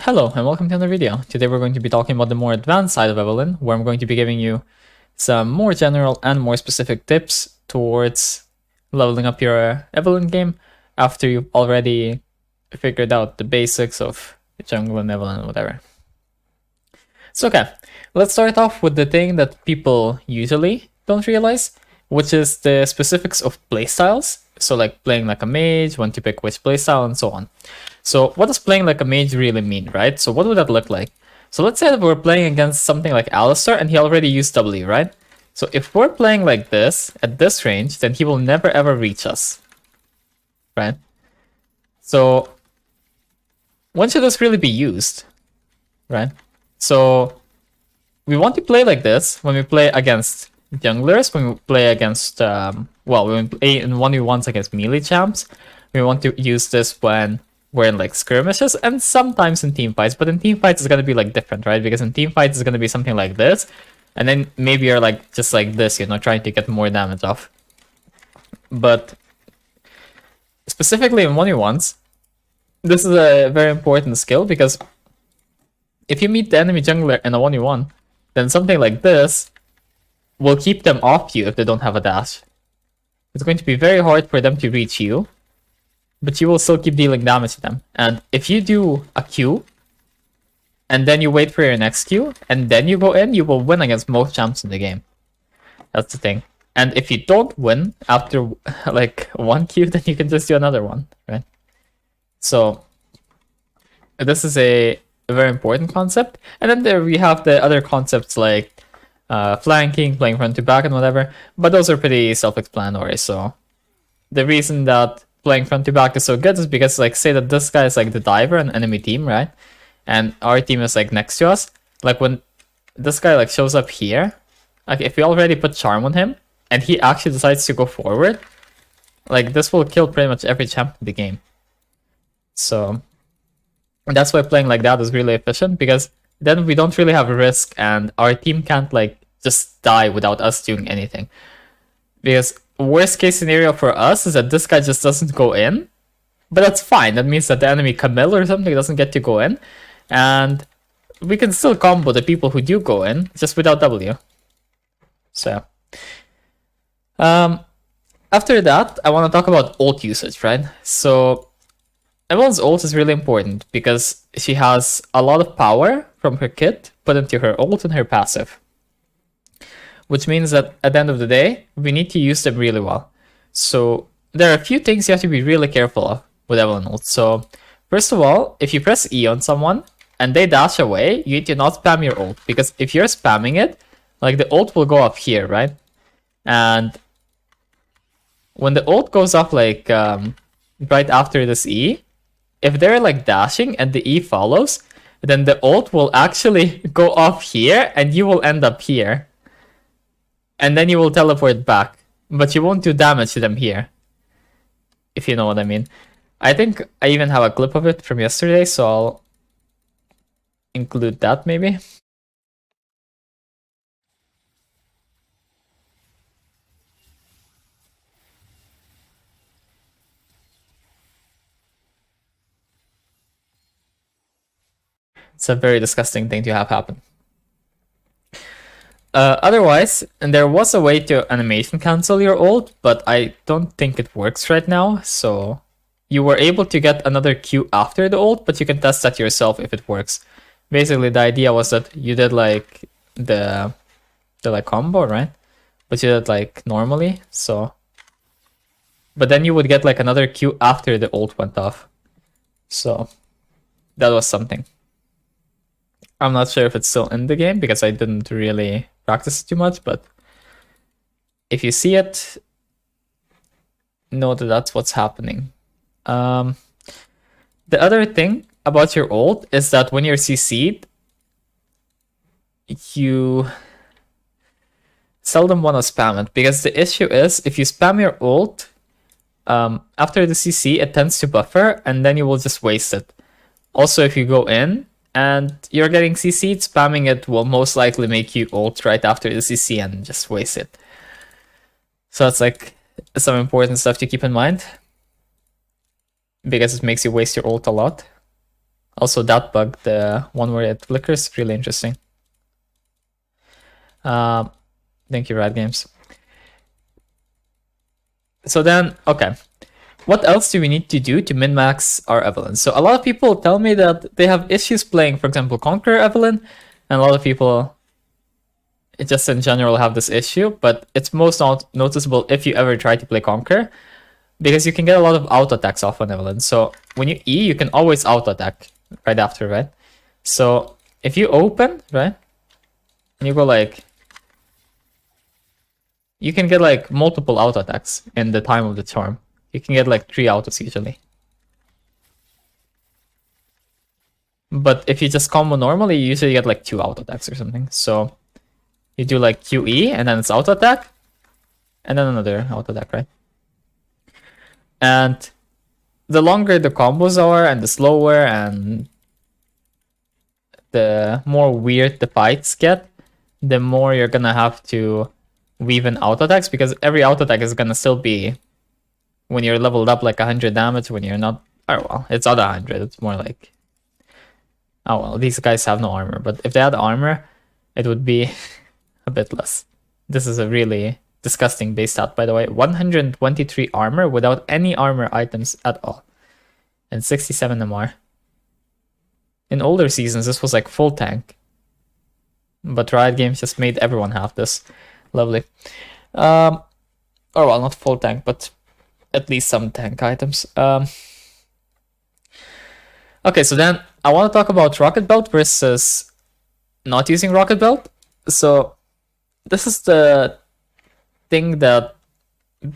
Hello and welcome to another video. Today we're going to be talking about the more advanced side of Evelynn, where I'm going to be giving you some more general and more specific tips towards leveling up your Evelynn game after you've already figured out the basics of jungle and Evelynn and whatever. So okay, let's start off with the thing that people usually don't realize, which is the specifics of playstyles. So like playing like a mage, when to pick which playstyle and so on. So what does playing like a mage really mean, right? So what would that look like? So let's say that we're playing against something like Alistar and he already used W, right? So if we're playing like this, at this range, then he will never ever reach us, right? So when should this really be used, right? So we want to play like this when we play against junglers, when we play against, when we play in 1v1s against melee champs. We want to use this when we're in like skirmishes and sometimes in team fights, but in team fights it's gonna be like different, right? Because in team fights it's gonna be something like this, and then maybe you're like just like this, you know, trying to get more damage off. But specifically in 1v1s, this is a very important skill, because if you meet the enemy jungler in a 1v1, then something like this will keep them off you if they don't have a dash. It's going to be very hard for them to reach you, but you will still keep dealing damage to them. And if you do a Q, and then you wait for your next Q, and then you go in, you will win against most champs in the game. That's the thing. And if you don't win after like one Q, then you can just do another one, right? So this is a very important concept. And then there we have the other concepts like flanking, playing front to back and whatever, but those are pretty self-explanatory. So the reason that playing front to back is so good is because, like, say that this guy is like the diver on enemy team, right? And our team is like next to us. Like when this guy like shows up here, like if we already put charm on him and he actually decides to go forward, like this will kill pretty much every champ in the game. So that's why playing like that is really efficient, because then we don't really have a risk and our team can't like just die without us doing anything. Because worst case scenario for us is that this guy just doesn't go in, but that's fine. That means that the enemy Camille or something doesn't get to go in, and we can still combo the people who do go in just without W. So after that, I want to talk about ult usage, right? So Evelynn's ult is really important because she has a lot of power from her kit put into her ult and her passive, which means that at the end of the day, we need to use them really well. So there are a few things you have to be really careful of with Evelynn ult. So first of all, if you press E on someone and they dash away, you need to not spam your ult, because if you're spamming it, like the ult will go up here, right? And when the ult goes up like right after this E, if they're like dashing and the E follows, then the ult will actually go off here and you will end up here. And then you will teleport back, but you won't do damage to them here, if you know what I mean. I think I even have a clip of it from yesterday, so I'll include that maybe. It's a very disgusting thing to have happen. Otherwise, and there was a way to animation cancel your ult, but I don't think it works right now. So you were able to get another Q after the ult, but you can test that yourself if it works. Basically, the idea was that you did like the like combo, right? But you did like normally, so. But then you would get like another Q after the ult went off. So that was something. I'm not sure if it's still in the game because I didn't really practice it too much, but if you see it, know that that's what's happening. The other thing about your ult is that when you're CC'd, you seldom want to spam it, because the issue is if you spam your ult after the CC, it tends to buffer and then you will just waste it. Also, if you go in and you're getting CC'd, spamming it will most likely make you ult right after the CC and just waste it. So that's like some important stuff to keep in mind, because it makes you waste your ult a lot. Also, that bug, the one where it flickers, really interesting. Thank you, Rad Games. So then, okay. What else do we need to do to min-max our Evelynn? So a lot of people tell me that they have issues playing, for example, Conqueror Evelynn, and a lot of people just in general have this issue, but it's most noticeable if you ever try to play Conqueror, because you can get a lot of auto attacks off on Evelynn. So when you E, you can always auto attack right after, right? So if you open, right, and you go like, you can get like multiple auto attacks in the time of the charm. You can get like 3 autos usually. But if you just combo normally, you usually get like 2 auto attacks or something. So you do like QE and then it's auto attack, and then another auto attack, right? And the longer the combos are and the slower and the more weird the fights get, the more you're gonna have to weave in auto attacks, because every auto attack is gonna still be, when you're leveled up, like 100 damage. When you're not, oh well, it's other 100. It's more like, oh well, these guys have no armor, but if they had armor, it would be a bit less. This is a really disgusting base stat, by the way. 123 armor without any armor items at all, and 67 MR. In older seasons, this was like full tank, but Riot Games just made everyone have this. Lovely. Or well, not full tank, but at least some tank items. Okay, so then I want to talk about Rocket Belt versus not using Rocket Belt. So this is the thing that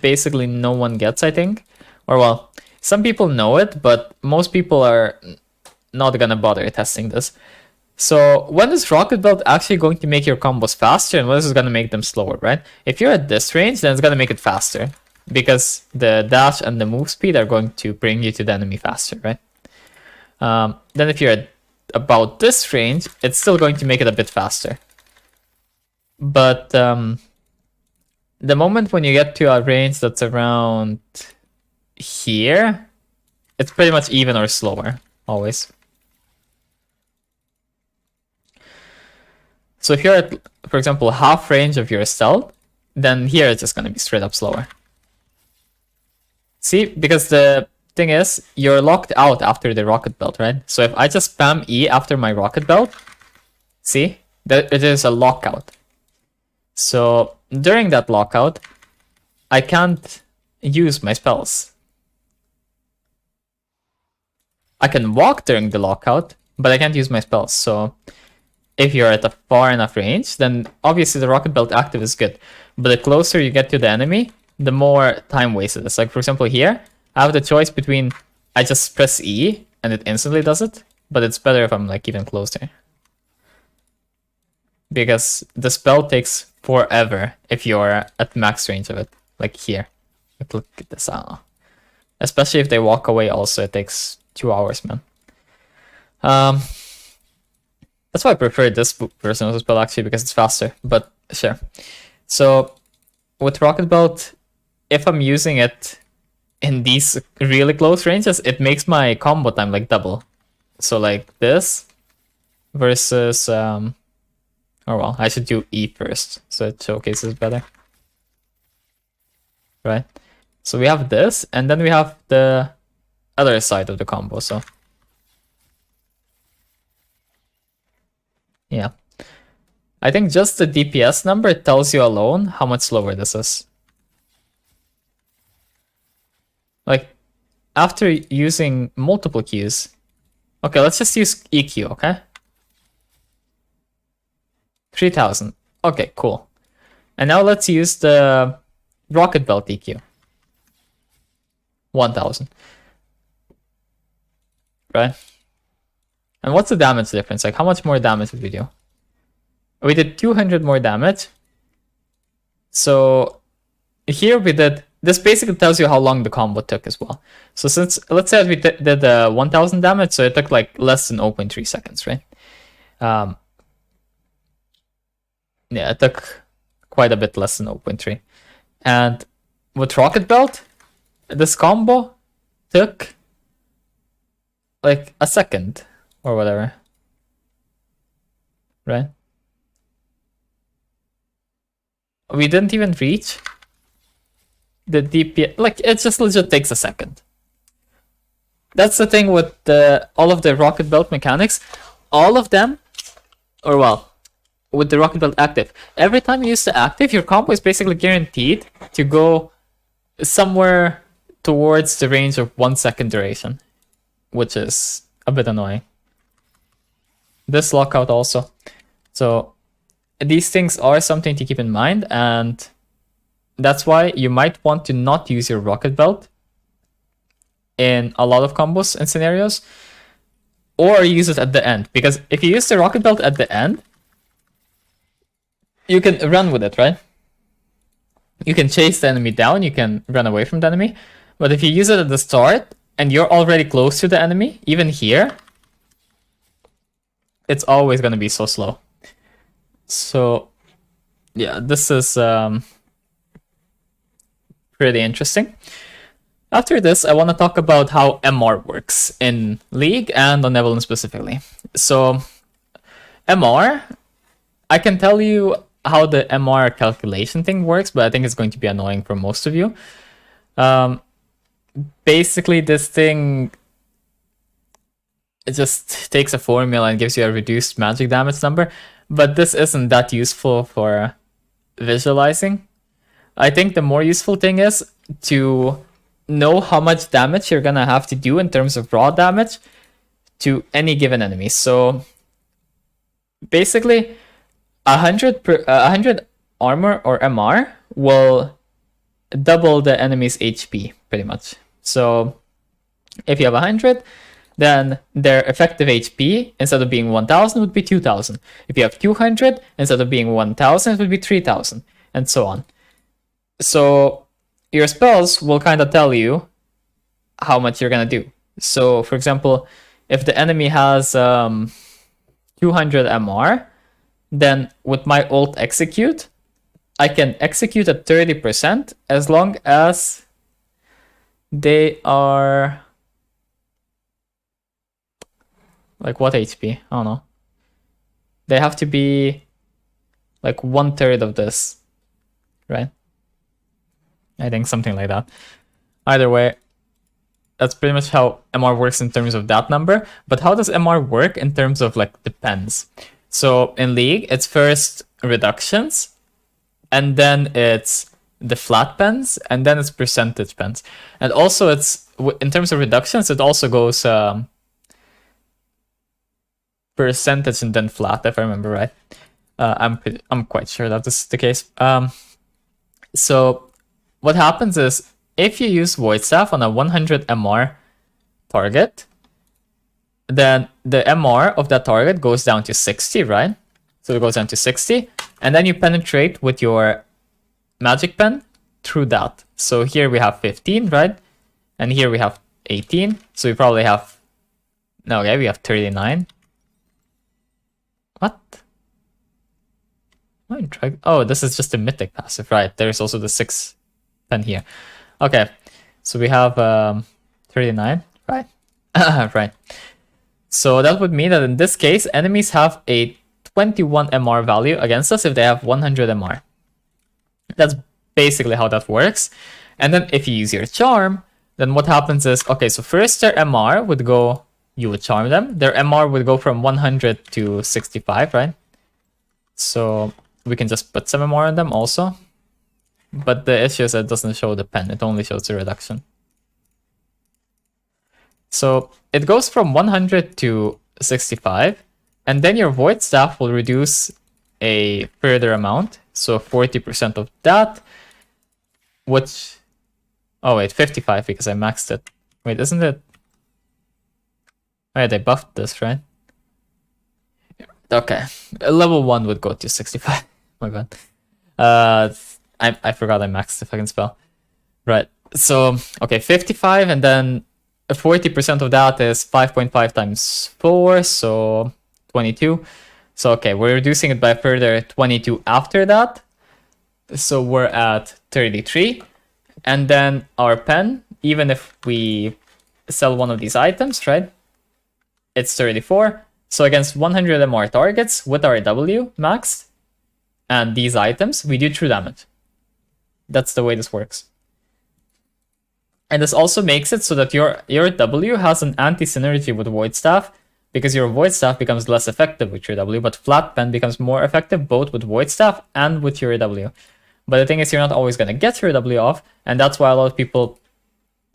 basically no one gets, I think. Or well, some people know it, but most people are not gonna bother testing this. So when is Rocket Belt actually going to make your combos faster, and when is it gonna make them slower, right? If you're at this range, then it's gonna make it faster, because the dash and the move speed are going to bring you to the enemy faster, right? Then if you're at about this range, it's still going to make it a bit faster. But the moment when you get to a range that's around here, it's pretty much even or slower, always. So if you're at, for example, half range of your stealth, then here it's just going to be straight up slower. See, because the thing is, you're locked out after the Rocket Belt, right? So if I just spam E after my Rocket Belt, see, that it is a lockout. So during that lockout, I can't use my spells. I can walk during the lockout, but I can't use my spells. So if you're at a far enough range, then obviously the Rocket Belt active is good. But the closer you get to the enemy, the more time wasted. It's like, for example, here, I have the choice between, I just press E and it instantly does it, but it's better if I'm like even closer. Because the spell takes forever if you're at max range of it, like here. Look at this, especially if they walk away also, it takes 2 hours, man. That's why I prefer this version of the spell, actually, because it's faster, but sure. So with Rocket Belt, if I'm using it in these really close ranges, it makes my combo time like double. So like this versus, oh well, I should do E first, so it showcases better. Right? So we have this, and then we have the other side of the combo, so. Yeah. I think just the DPS number tells you alone how much slower this is. Like, after using multiple Qs. Okay, let's just use EQ, okay? 3000. Okay, cool. And now let's use the Rocket Belt EQ. 1000. Right? And what's the damage difference? Like, how much more damage did we do? We did 200 more damage. So here we did, this basically tells you how long the combo took as well. So since, let's say we did 1000 damage, so it took like less than 0.3 seconds, right? Yeah, it took quite a bit less than 0.3. And with Rocket Belt, this combo took like a second. or whatever, right? We didn't even reach the DPS. Like, it just legit takes a second. That's the thing with all of the rocket belt mechanics. All of them, or well, with the rocket belt active, every time you use the active, your combo is basically guaranteed to go somewhere towards the range of 1 second duration, which is a bit annoying. This lockout also. So these things are something to keep in mind, and that's why you might want to not use your rocket belt in a lot of combos and scenarios, or use it at the end. Because if you use the rocket belt at the end, you can run with it, right? You can chase the enemy down, you can run away from the enemy. But if you use it at the start and you're already close to the enemy, even here, it's always going to be so slow. So yeah, this is pretty interesting. After this, I want to talk about how MR works in League and on Evelynn specifically. So MR, I can tell you how the MR calculation thing works, but I think it's going to be annoying for most of you. Basically, this thing, it just takes a formula and gives you a reduced magic damage number, but this isn't that useful for visualizing. I think the more useful thing is to know how much damage you're gonna have to do in terms of raw damage to any given enemy. So basically, 100 armor or MR will double the enemy's HP pretty much. So if you have 100, then their effective HP, instead of being 1000, would be 2000. If you have 200, instead of being 1000, it would be 3000, and so on. So your spells will kind of tell you how much you're gonna do. So for example, if the enemy has 200 MR, then with my ult execute, I can execute at 30% as long as they are like, what HP? I don't know. They have to be like 1/3 of this, right? I think something like that. Either way, that's pretty much how MR works in terms of that number. But how does MR work in terms of like the pens? So in League, it's first reductions, and then it's the flat pens, and then it's percentage pens. And also it's, in terms of reductions, it also goes percentage and then flat, if I remember right. I'm quite sure that this is the case. So what happens is, if you use Void Staff on a 100 MR target, then the MR of that target goes down to 60, right? So it goes down to 60, and then you penetrate with your magic pen through that. So here we have 15, right? And here we have 18. So we probably have, no, okay, we have 39. What? Oh, this is just a mythic passive, right? There's also the 6 pen here. Okay, so we have 39, right? Right. So that would mean that in this case, enemies have a 21 MR value against us if they have 100 MR. That's basically how that works. And then if you use your charm, then what happens is, okay, so first their MR would go, you would charm them. Their MR would go from 100 to 65, right? So we can just put some MR on them also. But the issue is that it doesn't show the pen, it only shows the reduction. So it goes from 100 to 65, and then your Void Staff will reduce a further amount, so 40% of that, which, oh wait, 55 because I maxed it. Wait, isn't it? Oh yeah, they buffed this, right? Okay, level 1 would go to 65. My bad. I forgot I maxed the fucking spell. Right, so, okay, 55, and then 40% of that is 5.5 times 4, so 22. So, okay, we're reducing it by a further 22 after that. So we're at 33. And then our pen, even if we sell one of these items, right? it's 34. So against 100 MR targets with our W maxed and these items, we do true damage. That's the way this works. And this also makes it so that your W has an anti-synergy with Void Staff, because your Void Staff becomes less effective with your W, but Flat Pen becomes more effective both with Void Staff and with your W. But the thing is, you're not always going to get your W off, and that's why a lot of people,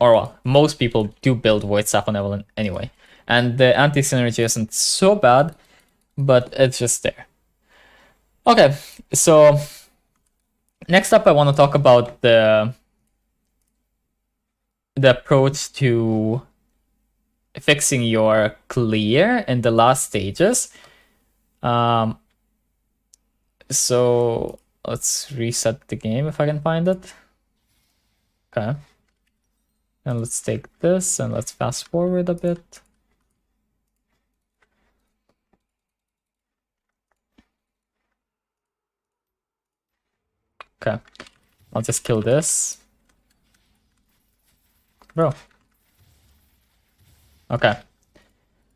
or well, most people do build Void Staff on Evelynn anyway. And the anti-synergy isn't so bad, but it's just there. Okay, so next up I want to talk about the approach to fixing your clear in the last stages. So let's reset the game if I can find it. Okay. And let's take this and let's fast forward a bit. Okay. I'll just kill this. Bro. Okay.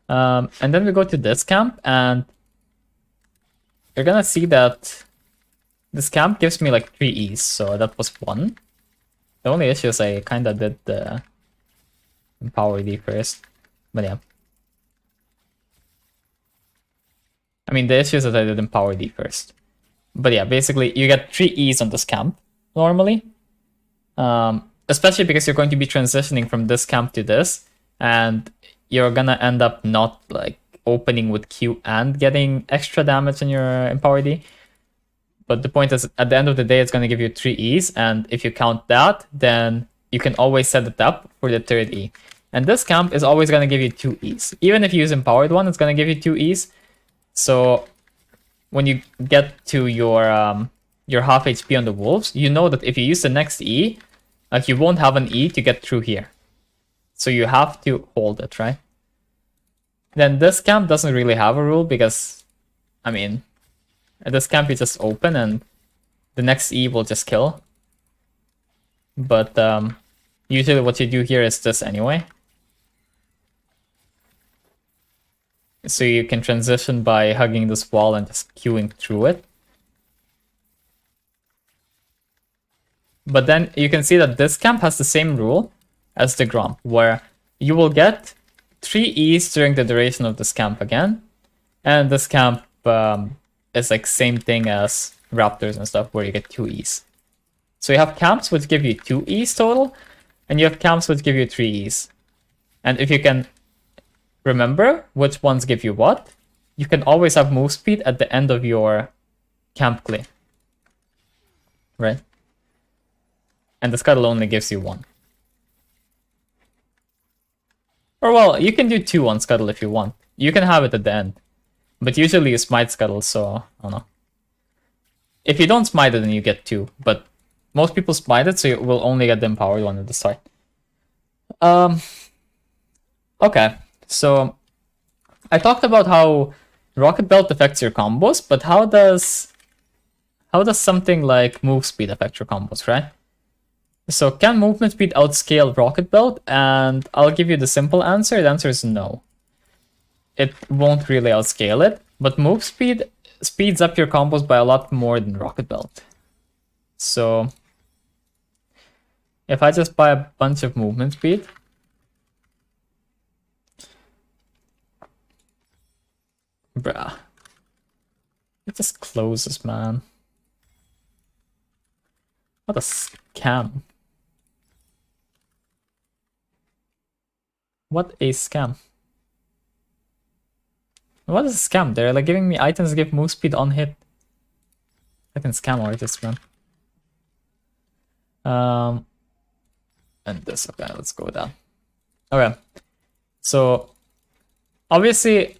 And then we go to this camp, and you're gonna see that this camp gives me like 3 E's, so that was 1. The only issue is I kinda did the Empower D first, but yeah. I mean, the issue is that I did Empower D first. But yeah, basically you get 3 E's on this camp, normally. Especially because you're going to be transitioning from this camp to this, and you're gonna end up not like opening with Q and getting extra damage on your Empower D. But the point is, at the end of the day, it's gonna give you 3 E's, and if you count that, then you can always set it up for the 3rd E. And this camp is always gonna give you 2 E's. Even if you use Empowered one, it's gonna give you 2 E's. So when you get to your half HP on the wolves, you know that if you use the next E, like you won't have an E to get through here. So you have to hold it, right? Then this camp doesn't really have a rule because, I mean, at this camp you just open and the next E will just kill. But usually what you do here is this anyway. So you can transition by hugging this wall and just queuing through it. But then you can see that this camp has the same rule as the Gromp, where you will get 3 E's during the duration of this camp again. And this camp is like same thing as Raptors and stuff, where you get 2 E's. So you have camps which give you 2 E's total, and you have camps which give you 3 E's. And if you can remember which ones give you what, you can always have move speed at the end of your camp clear. Right? And the scuttle only gives you 1. Or well, you can do 2 on scuttle if you want. You can have it at the end. But usually you smite scuttle, so I don't know. If you don't smite it, then you get 2. But most people smite it, so you will only get the empowered one at the start. Okay, so I talked about how Rocket Belt affects your combos, but how does something like move speed affect your combos, right? So can movement speed outscale Rocket Belt? And I'll give you the simple answer. The answer is no. It won't really outscale it, but move speed speeds up your combos by a lot more than Rocket Belt. So if I just buy a bunch of movement speed, bruh, it just closes, man. What a scam. What a scam. What is a scam? They're like giving me items that give move speed on hit. I can scam artists, man. And this, okay, let's go with that. Okay, so obviously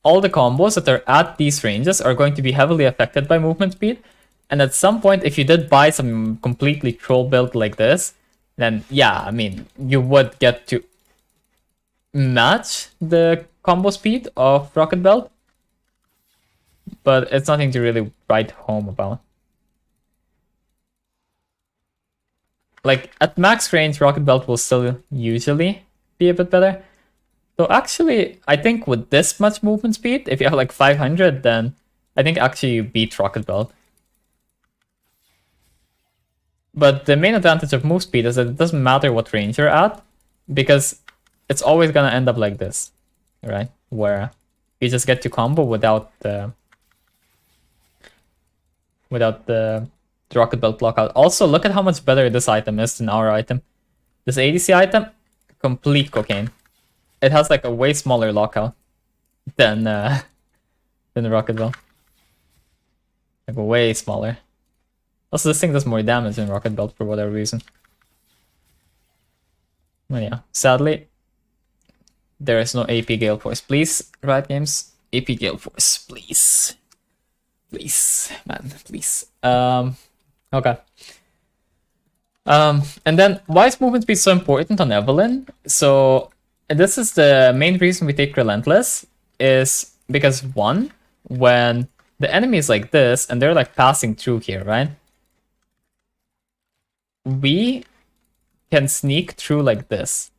all the combos that are at these ranges are going to be heavily affected by movement speed. And at some point, if you did buy some completely troll build like this, then yeah, I mean, you would get to match the combo speed of Rocket Belt, but it's nothing to really write home about. Like at max range, Rocket Belt will still usually be a bit better, So actually, I think with this much movement speed, if you have like 500, then I think actually you beat Rocket Belt. But the main advantage of move speed is that it doesn't matter what range you're at, because it's always gonna end up like this, right? Where you just get to combo without the Rocket Belt blockout. Also, look at how much better this item is than our item. This ADC item, complete cocaine. It has like a way smaller lockout than the Rocket Belt. Like way smaller. Also, this thing does more damage than Rocket Belt for whatever reason. But yeah, sadly, there is no AP Gale Force. Please, Riot Games, AP Gale Force, please. Please, man, please. Okay. And then, why is movement speed so important on Evelynn? So, this is the main reason we take Relentless, is because one, when the enemy is like this, and they're like passing through here, right? We can sneak through like this.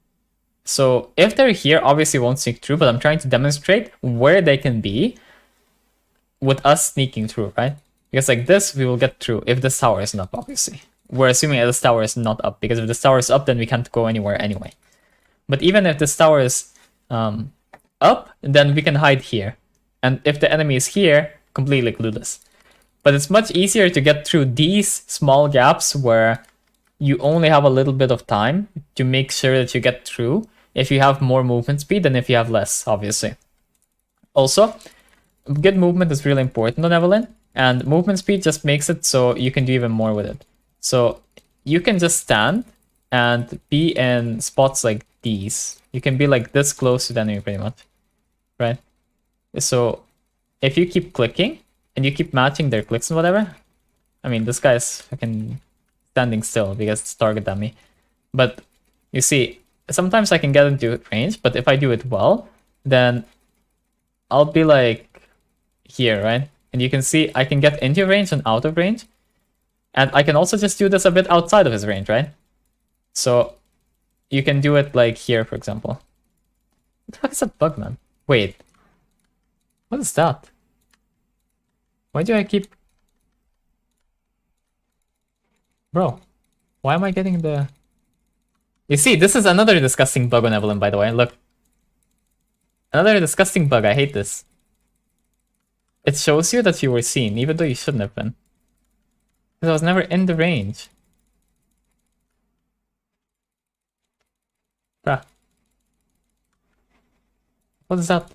So if they're here, obviously won't sneak through, but I'm trying to demonstrate where they can be with us sneaking through, right? Because like this, we will get through if this tower isn't up, obviously. We're assuming this tower is not up, because if this tower is up, then we can't go anywhere anyway. But even if this tower is up, then we can hide here. And if the enemy is here, completely clueless. But it's much easier to get through these small gaps where you only have a little bit of time to make sure that you get through if you have more movement speed than if you have less, obviously. Also, good movement is really important on Evelynn, and movement speed just makes it so you can do even more with it. So you can just stand and be in spots like these. You can be like this close to the enemy pretty much, right? So if you keep clicking and you keep matching their clicks and whatever, I mean, this guy's fucking standing still because it's target dummy. But you see, sometimes I can get into range, but if I do it well, then I'll be like here, right? And you can see I can get into range and out of range. And I can also just do this a bit outside of his range, right? So you can do it like here, for example. What the fuck is that bug, man? Wait. What is that? Why do I keep... Bro, why am I getting the... You see, this is another disgusting bug on Evelynn, by the way. Look. Another disgusting bug. I hate this. It shows you that you were seen, even though you shouldn't have been. Because I was never in the range. Bruh. What is that?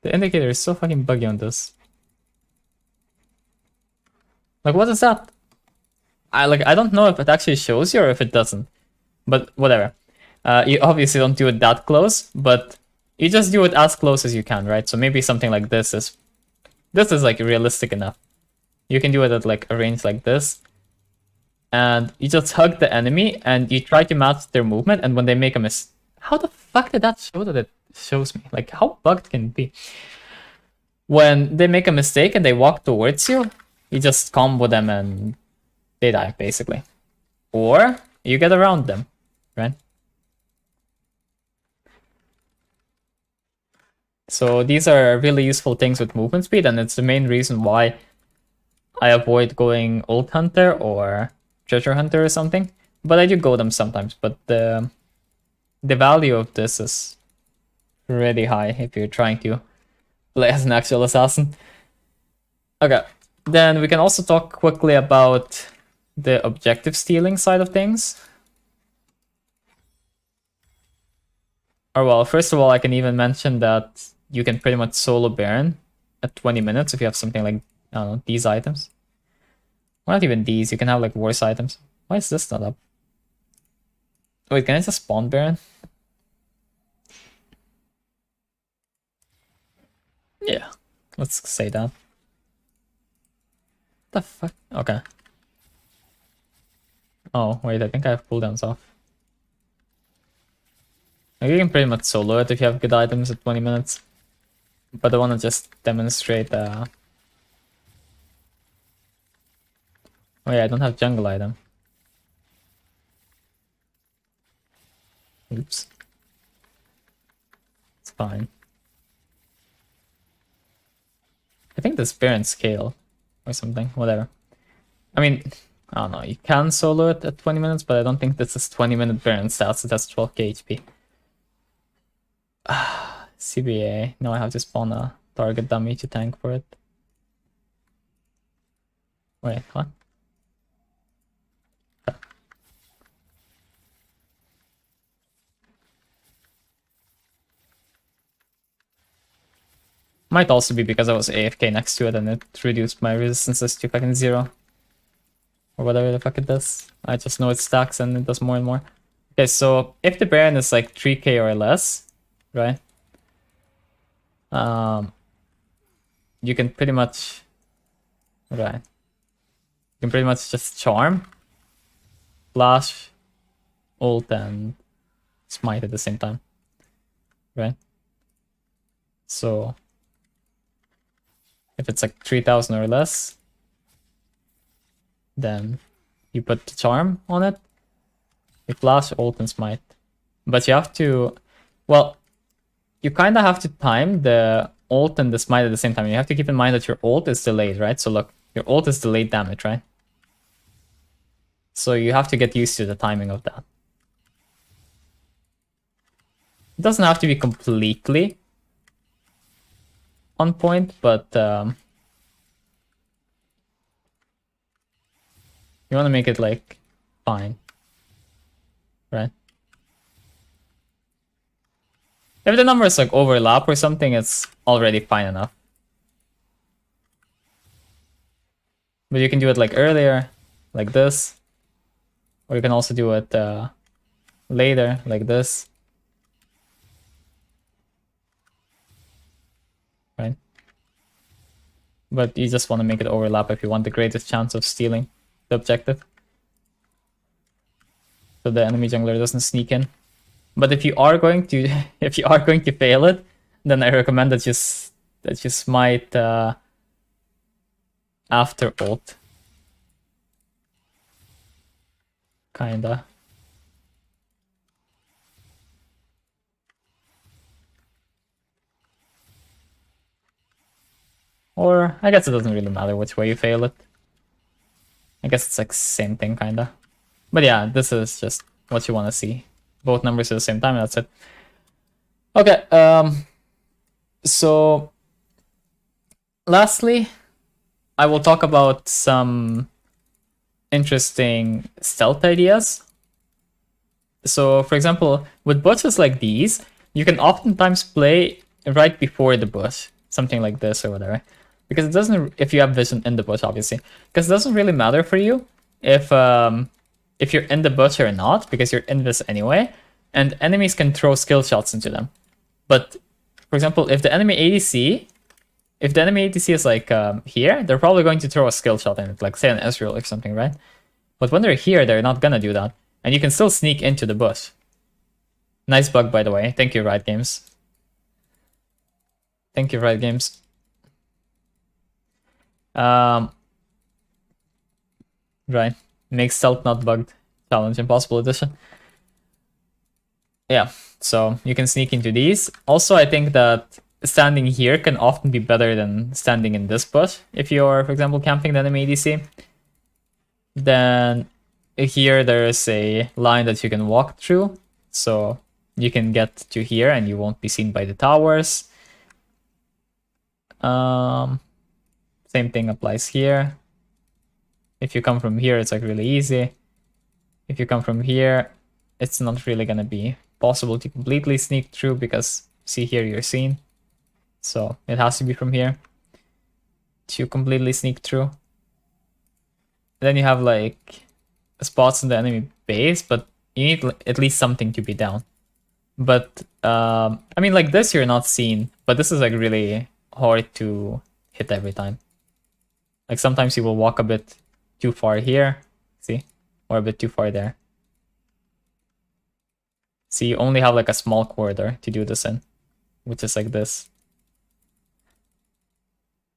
The indicator is so fucking buggy on this. Like, what is that? I don't know if it actually shows you or if it doesn't. But whatever. You obviously don't do it that close, but you just do it as close as you can, right? So maybe something like this is like realistic enough. You can do it at like a range like this. And you just hug the enemy and you try to match their movement, and when they make a mistake... How the fuck did that show that it shows me? Like, how bugged can it be? When they make a mistake and they walk towards you, you just combo them and they die, basically. Or you get around them, right? So these are really useful things with movement speed, and it's the main reason why I avoid going Ult Hunter or Treasure Hunter or something. But I do go them sometimes, but the value of this is really high if you're trying to play as an actual assassin. Okay, then we can also talk quickly about the objective stealing side of things. Or well, first of all, I can even mention that you can pretty much solo Baron at 20 minutes if you have something like, I don't know, these items. Well, not even these, you can have like worse items. Why is this not up? Wait, can I just spawn Baron? Yeah, let's say that. The fuck? Okay. Oh, wait, I think I have cooldowns off. Like, you can pretty much solo it if you have good items at 20 minutes. But I want to just demonstrate... Oh yeah, I don't have jungle item. Oops. It's fine. I think this Baron scale or something, whatever. I mean, I don't know, you can solo it at 20 minutes, but I don't think this is 20-minute Baron stats, it has 12k HP. CBA, now I have to spawn a target dummy to tank for it. Wait, what? Might also be because I was AFK next to it and it reduced my resistances to fucking 0. Or whatever the fuck it does. I just know it stacks and it does more and more. Okay, so if the Baron is like 3k or less, right? You can pretty much... Right. You can pretty much just charm, flash, ult, and smite at the same time. Right? So... if it's like 3000 or less, then you put the charm on it, you flash, ult, and smite. But you have to, well, you kind of have to time the ult and the smite at the same time. You have to keep in mind that your ult is delayed, right? So look, your ult is delayed damage, right? So you have to get used to the timing of that. It doesn't have to be completely on point, but you want to make it like fine, right? If the numbers like overlap or something, it's already fine enough. But you can do it like earlier, like this, or you can also do it later, like this, right? But you just want to make it overlap if you want the greatest chance of stealing the objective, so the enemy jungler doesn't sneak in. But if you are going to fail it, then I recommend that you smite after ult. Kinda. Or I guess it doesn't really matter which way you fail it. I guess it's like same thing kinda. But yeah, this is just what you want to see. Both numbers at the same time, and that's it. Okay, so lastly, I will talk about some interesting stealth ideas. So for example, with bushes like these, you can oftentimes play right before the bush, something like this or whatever. Because it doesn't, if you have vision in the bush, obviously, because it doesn't really matter for you if you're in the bush or not, because you're in this anyway, and enemies can throw skill shots into them. But for example, if the enemy ADC is like here, they're probably going to throw a skill shot in it, like say an Ezreal or something, right? But when they're here, they're not gonna do that, and you can still sneak into the bush. Nice bug, by the way. Thank you, Riot Games. Thank you, Riot Games. Right. Makes stealth not bugged. Challenge Impossible Edition. Yeah, so you can sneak into these. Also, I think that standing here can often be better than standing in this bush. If you're, for example, camping the enemy ADC, then here there's a line that you can walk through. So you can get to here and you won't be seen by the towers. Same thing applies here. If you come from here, it's like really easy. If you come from here, it's not really gonna be possible to completely sneak through because see here you're seen. So it has to be from here to completely sneak through. Then you have like spots in the enemy base, but you need at least something to be down. But I mean, like this you're not seen, but this is like really hard to hit every time. Like sometimes you will walk a bit too far here, see, or a bit too far there. See, you only have like a small corridor to do this in, which is like this.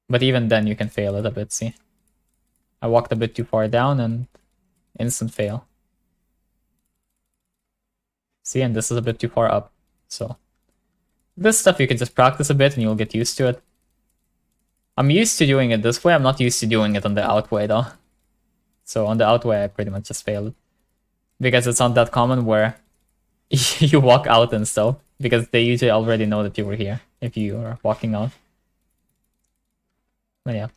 But even then you can fail it a bit, see. I walked a bit too far down and instant fail. See, and this is a bit too far up. So this stuff you can just practice a bit and you'll get used to it. I'm used to doing it this way. I'm not used to doing it on the out way though. So on the out way, I pretty much just failed. Because it's not that common where you walk out and stuff. Because they usually already know that you were here if you are walking out. But yeah.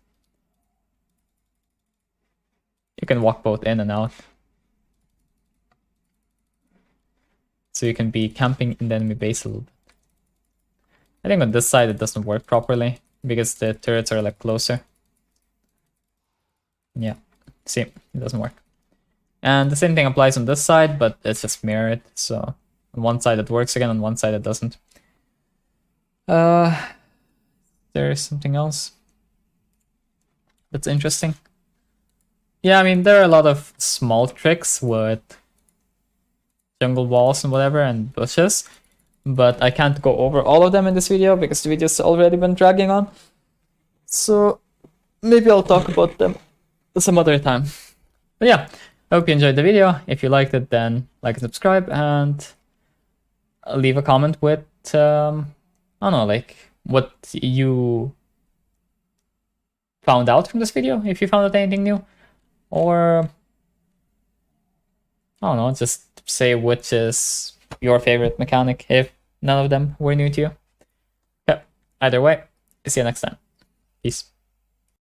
You can walk both in and out. So you can be camping in the enemy base a little bit. I think on this side it doesn't work properly because the turrets are like closer. Yeah, see, it doesn't work. And the same thing applies on this side, but it's just mirrored. So on one side it works again, on one side it doesn't. There's something else that's interesting. Yeah, I mean, there are a lot of small tricks with jungle walls and whatever and bushes, but I can't go over all of them in this video because the video's already been dragging on. So maybe I'll talk about them some other time. But yeah, I hope you enjoyed the video. If you liked it, then like and subscribe and leave a comment with, I don't know, like what you found out from this video, if you found out anything new, or I don't know, just say which is your favorite mechanic if none of them were new to you. Yeah, either way, see you next time. Peace.